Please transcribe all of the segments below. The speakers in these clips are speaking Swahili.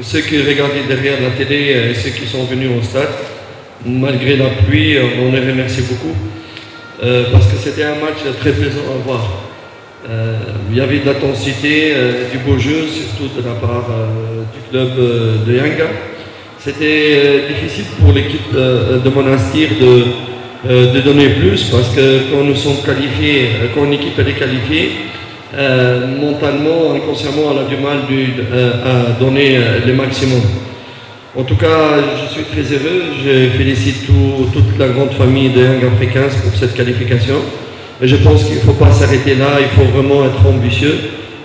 ceux qui regardaient derrière la télé et ceux qui sont venus au stade. Malgré la pluie, on les remercie beaucoup parce que c'était un match très plaisant à voir. Il y avait de l'intensité, du beau jeu, surtout de la part du club de Yanga. C'était difficile pour l'équipe de Monastir de donner plus parce que quand nous sommes qualifiés, quand une équipe est qualifiée, mentalement, inconsciemment, elle a du mal à donner le maximum. En tout cas, je suis très heureux. Je félicite toute la grande famille de Young Africans pour cette qualification. Mais je pense qu'il ne faut pas s'arrêter là. Il faut vraiment être ambitieux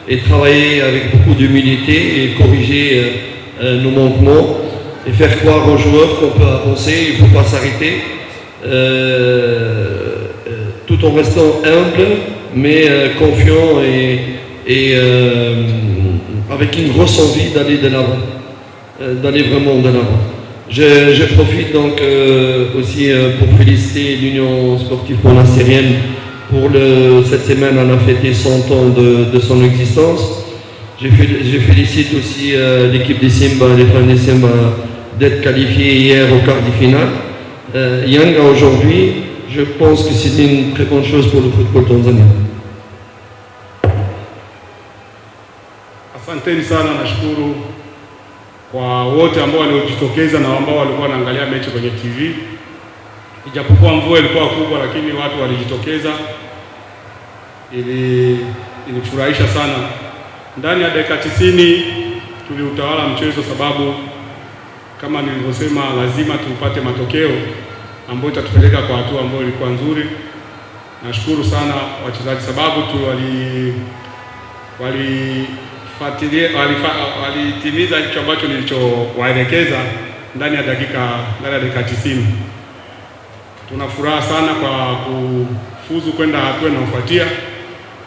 et travailler avec beaucoup d'humilité et corriger nos manquements et faire croire aux joueurs qu'on peut avancer. Il ne faut pas s'arrêter tout en restant humble, mais confiant et avec une grosse envie d'aller de l'avant. D'aller vraiment de l'avant. Je profite donc aussi pour féliciter l'Union sportive monastérienne pour cette semaine. Elle a fêté 100 ans de son existence. Je félicite aussi l'équipe des Simba, les fans des Simba, d'être qualifiés hier au quart de finale. Yanga aujourd'hui, je pense que c'est une très bonne chose pour le football tanzanien. Asanteni sana, nashukuru kwa wote ambao waliojitokeza na ambao walikuwa wanaangalia mechi kwenye TV. Ijapokuwa mvua ilikuwa kubwa, lakini watu walijitokeza. Ilifurahisha sana. Ndani ya dakika 90 tuliutawala mchezo, sababu kama nilivyosema, lazima tupate matokeo ambayo itatupeleka kwa hatua ambayo ilikuwa nzuri. Nashukuru sana wachezaji, sababu tu walitimiza hicho ambacho nilichowaelekeza ndani ya dakika 90. Tuna furaha sana kwa kufuzu kwenda hatua inayofuatia.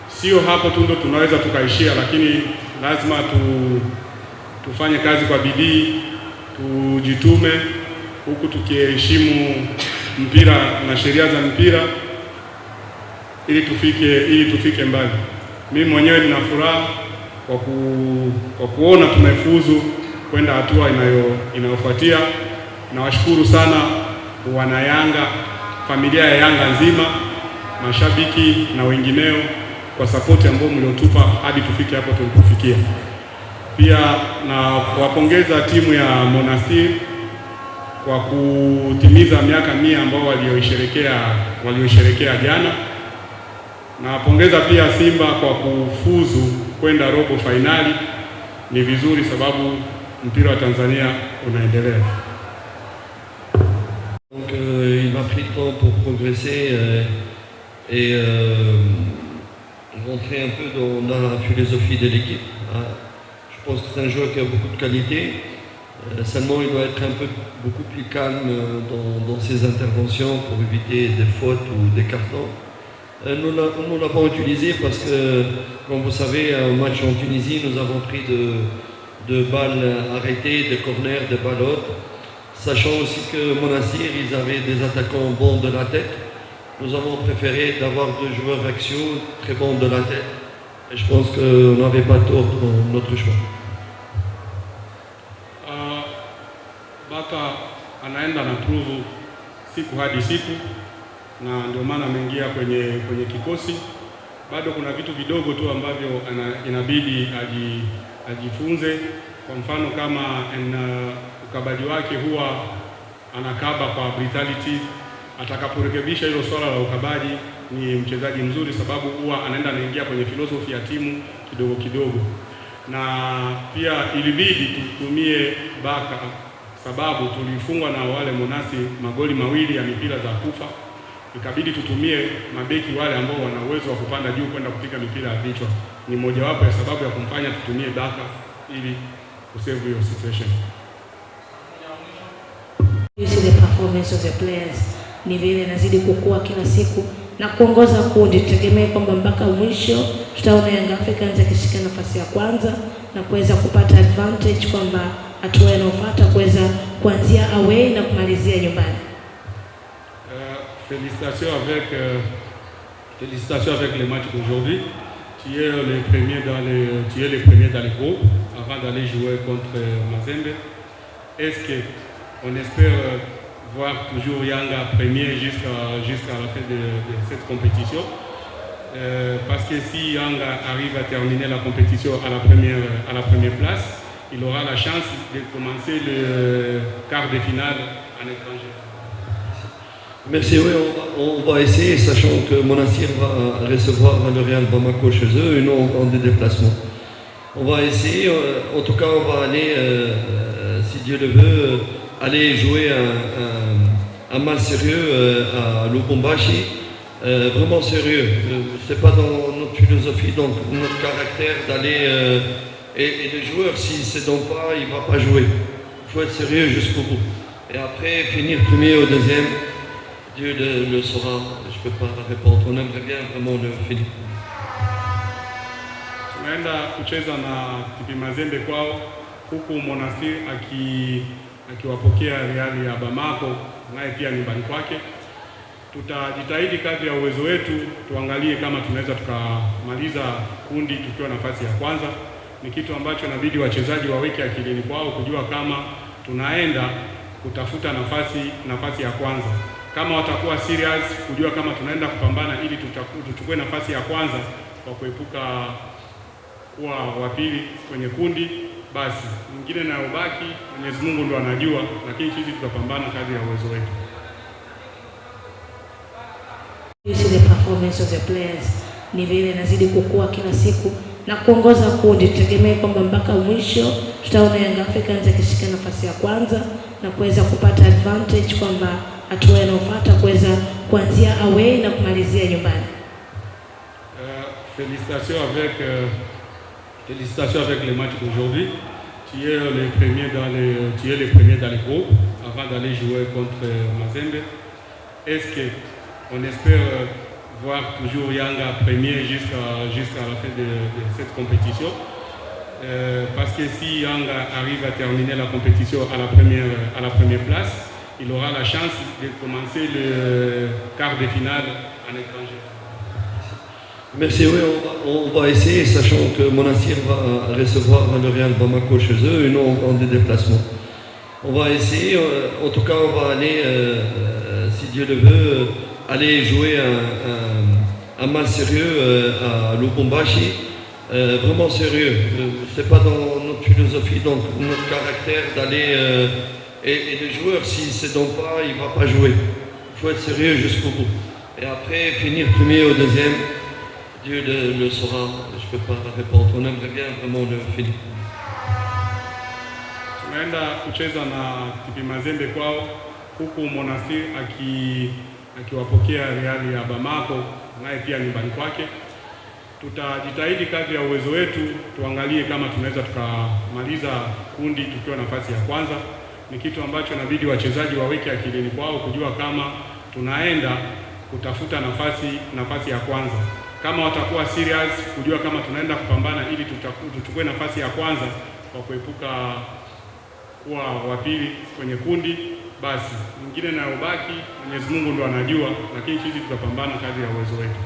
Sio hapo tu ndo tunaweza tukaishia, lakini lazima tufanye kazi kwa bidii, tujitume huku tukiheshimu mpira na sheria za mpira ili tufike mbali. Mimi mwenyewe nina furaha kwa kuona tumefuzu kwenda hatua inayofuatia. Nawashukuru sana wana Yanga, familia ya Yanga nzima, mashabiki na wengineo kwa support ambayo mliotupa hadi tufike hapo tulipofikia. Pia na kuwapongeza timu ya Monastir kwa kutimiza miaka 100 ambao walioisherekea jana. Nawapongeza pia Simba kwa kufuzu kwenda robo finali. Ni vizuri sababu mpira wa Tanzania unaendelea. Donc il m'a pris le temps pour progresser et rentrer un peu dans la philosophie de l'équipe. Je pense que c'est un joueur qui a beaucoup de qualité. Seulement il doit être beaucoup plus calme dans ses interventions pour éviter des fautes ou des cartons. Nous ne l'avons pas utilisé parce que, comme vous savez, un match en Tunisie, nous avons pris de balles arrêtées, de corners, de balles hautes. Sachant aussi que Monastir, ils avaient des attaquants bons de la tête. Nous avons préféré d'avoir 2 joueurs axiaux très bons de la tête. Et je pense qu'on n'avait pas tort dans notre choix. Baka anaenda na prove siku hadi siku, na ndio maana ameingia kwenye kikosi. Bado kuna vitu vidogo tu ambavyo inabidi ajifunze. Kwa mfano kama ukabaji wake huwa anakaba kwa brutality. Atakaporekebisha hilo swala la ukabaji, ni mchezaji mzuri, sababu huwa anaingia kwenye filosofi ya timu kidogo kidogo. Na pia ilibidi tutumie Baka sababu tulifungwa na wale Monasi magoli 2 ya mipira za kufa. Ikabidi tutumie mabeki wale ambao wana uwezo wa kupanda juu kwenda kupiga mipira ya vichwa. Ni mojawapo ya sababu ya kumfanya tutumie Baka ili kusave hiyo situation. You see the performance of the players. Ni vile nazidi kukua kila siku na kuongoza kundi. Tutegemee kwamba mpaka mwisho tutaona Young Africans akishika nafasi ya kwanza na kuweza kupata advantage kwamba hatua inayofuata kuweza kuanzia away na kumalizia nyumbani. Félicitations avec le match d'aujourd'hui. Tu es le premier dans le groupe avant d'aller jouer contre Mazembe. Est-ce qu'on espère voir toujours Yanga premier jusqu'à la fin de cette compétition? Parce que si Yanga arrive à terminer la compétition à la première place, il aura la chance de commencer le quart de finale en étranger. Merci, oui, on va essayer, sachant que Monastir va recevoir le Real Bamako chez eux et non en des déplacements. On va essayer, en tout cas on va aller, si Dieu le veut, aller jouer un match sérieux à Lubumbashi, vraiment sérieux. C'est pas dans notre philosophie, dans notre caractère d'aller... et le joueur, s'il ne se donne pas, il ne va pas jouer. Il faut être sérieux jusqu'au bout. Et après, finir premier ou deuxième, Dieu le saura. Je ne peux pas répondre. On aimerait bien vraiment le finir. Tunaenda kucheza na TP Mazembe kwao, huku Monastir akiwapokea Real ya Bamako, naye pia nyumbani kwake. Tutajitahidi kadri ya uwezo wetu, tuangalie kama tunaweza tukamaliza kundi tukiwa nafasi ya kwanza. Ni kitu ambacho inabidi wachezaji waweke akilini kwao, kujua kama tunaenda kutafuta nafasi ya kwanza. Kama watakuwa serious, kujua kama tunaenda kupambana ili tuchukue nafasi ya kwanza kwa kuepuka kuwa wa pili kwenye kundi, basi mwingine na ubaki Mwenyezi Mungu ndo anajua, lakini sisi tutapambana kadri ya uwezo wetu. The performance of the players ni vile inazidi kukua kila siku na kuongoza kundi. Tutegemee kwamba mpaka mwisho tutaona Young Africans akishika nafasi ya kwanza na kuweza kupata advantage kwamba hatua inayofuata kuweza kuanzia away na kumalizia nyumbani. Félicitations avec le match d'aujourd'hui. Tu es le premier dans le groupe avant d'aller jouer contre Mazembe. Est-ce qu'on espère voir toujours Yanga premier jusqu'à la fin de cette compétition? Parce que si Yanga arrive à terminer la compétition à la première place, il aura la chance de commencer le quart de finale en étranger. Merci, oui, on va essayer, sachant que Monastir va recevoir le Real Bamako chez eux et non en des déplacements. On va essayer, en tout cas on va aller, si Dieu le veut, aller jouer un match sérieux à Lubumbashi, vraiment sérieux. C'est pas dans notre philosophie, dans notre caractère d'aller... et le joueur, s'il ne se donne pas, il ne va pas jouer. Il faut être sérieux jusqu'au bout. Et après, finir premier ou deuxième, Dieu le saura. Je ne peux pas répondre. On aimerait bien vraiment le finir. Tunaenda kucheza na TP Mazembe kwao, huku Monastir akiwapokea Real ya Bamako, naye pia nyumbani kwake. Tutajitahidi kadri ya uwezo wetu, tuangalie kama tunaweza tukamaliza kundi tukiwa nafasi ya kwanza. Ni kitu ambacho inabidi wachezaji waweke akilini kwao, kujua kama tunaenda kutafuta nafasi ya kwanza. Kama watakuwa serious, kujua kama tunaenda kupambana ili tuchukue nafasi ya kwanza kwa kuepuka kuwa wa pili kwenye kundi, basi mwingine na ubaki Mwenyezi Mungu ndo anajua, lakini sisi tutapambana kadri ya uwezo wetu.